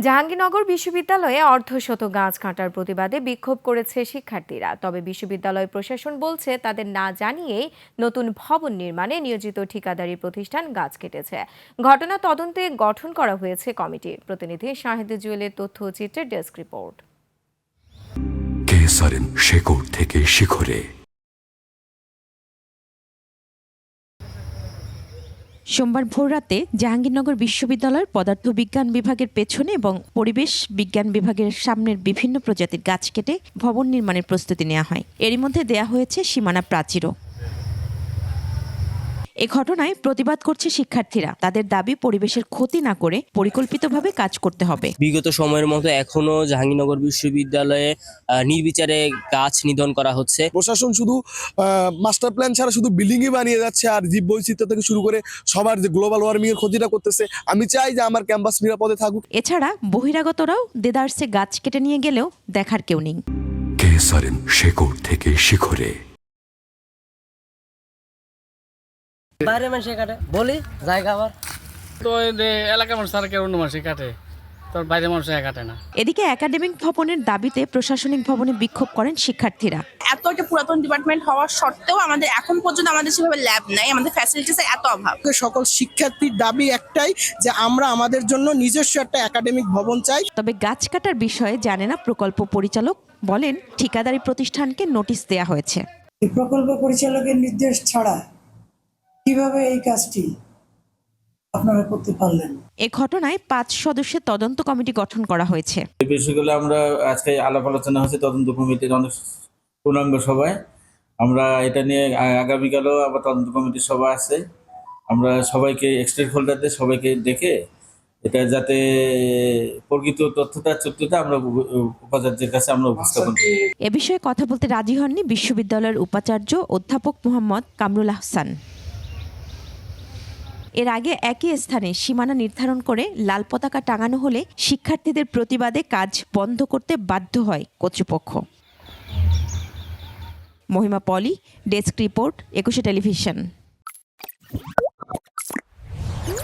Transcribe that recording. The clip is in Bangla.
জাহাঙ্গীরনগর বিশ্ববিদ্যালয়ে অর্ধশত গাছ কাটার প্রতিবাদে বিক্ষোভ করেছে শিক্ষার্থীরা। তবে বিশ্ববিদ্যালয় প্রশাসন বলছে তাদের না জানিয়েই নতুন ভবন নির্মাণে নিয়োজিত ঠিকাদারি প্রতিষ্ঠান গাছ কেটেছে। ঘটনা তদন্তে গঠন করা হয়েছে কমিটি। প্রতিনিধি শাহিদ জুয়েলের তথ্য ও চিত্রের ডেস্ক রিপোর্ট। শেকড় থেকে শিখরে। সোমবার ভোররাতে জাহাঙ্গীরনগর বিশ্ববিদ্যালয়ের পদার্থবিজ্ঞান বিভাগের পেছনে এবং পরিবেশ বিজ্ঞান বিভাগের সামনের বিভিন্ন প্রজাতির গাছ কেটে ভবন নির্মাণের প্রস্তুতি নেওয়া হয়। এরই মধ্যে দেয়া হয়েছে সীমানা প্রাচীরও। এ ঘটনায় প্রতিবাদ করছে শিক্ষার্থীরা। তাদের দাবি পরিবেশের ক্ষতি না করে পরিকল্পিতভাবে কাজ করতে হবে। বিগত সময়ের মতো এখনো জাহাঙ্গীরনগর বিশ্ববিদ্যালয়ে নির্বিচারে গাছ নিধন করা হচ্ছে। প্রশাসন শুধু মাস্টার প্ল্যান ছাড়া শুধু বিল্ডিংই বানিয়ে যাচ্ছে, আর জীব বৈচিত্র্য থেকে শুরু করে সবার যে গ্লোবাল ওয়ার্মিং এর ক্ষতিটা করতেছে। আমি চাই যে আমার ক্যাম্পাস নিরাপদে থাকুক। এছাড়া বহিরাগতরাও দেদারসে গাছ কেটে নিয়ে গেলেও দেখার কেউ নেই। শেকড় থেকে শিখরে। বাইরে মানুষে কাটে বলি জায়গা আবার তো এলাকার মানুষ আর কেউ অন্য মানুষই কাটে, তোর বাইরে মানুষ কাটে না। এদিকে একাডেমিক ভবনের দাবিতে প্রশাসনিক ভবনে বিক্ষোভ করেন শিক্ষার্থীরা। এত একটা পুরাতন ডিপার্টমেন্ট হওয়া সত্ত্বেও আমাদের এখন পর্যন্ত আমাদের সেভাবে ল্যাব নাই, আমাদের ফ্যাসিলিটিসের এত অভাব। সকল শিক্ষার্থীর দাবি একটাই যে আমরা আমাদের জন্য নিজস্ব একটা একাডেমিক ভবন চাই। তবে গাছ কাটার বিষয়ে জানে না প্রকল্প পরিচালক। বলেন ঠিকাদারি প্রতিষ্ঠানকে নোটিশ দেয়া হয়েছে। প্রকল্প পরিচালকের নির্দেশ ছাড়া কিভাবে এই কাজটি আপনারা করতে পারলেন? এ ঘটনায় 5 সদস্যের তদন্ত কমিটি গঠন করা হয়েছে। এই বিষয়গুলো আমরা আজকে আলাপ আলোচনা হচ্ছে তদন্ত কমিটির অনেক পূর্ণাঙ্গ সভায়। আমরা এটা নিয়ে আগামীকালও আবার তদন্ত কমিটির সভা আছে। আমরা সবাইকে স্টেক হোল্ডারদের সবাইকে ডেকে এটা যাতে প্রকৃত তথ্যটা আমরা উপাচার্যের কাছে আমরা উপস্থাপন করি। এ বিষয়ে কথা বলতে রাজি হননি বিশ্ববিদ্যালয়ের উপাচার্য অধ্যাপক মোহাম্মদ কামরুল আহসান। এর আগে একই স্থানে সীমানা নির্ধারণ করে লাল পতাকা টাঙানো হলে শিক্ষার্থীদের প্রতিবাদে কাজ বন্ধ করতে বাধ্য হয় কর্তৃপক্ষ। মহিমা পলি, ডেস্ক রিপোর্ট, 21 টেলিভিশন।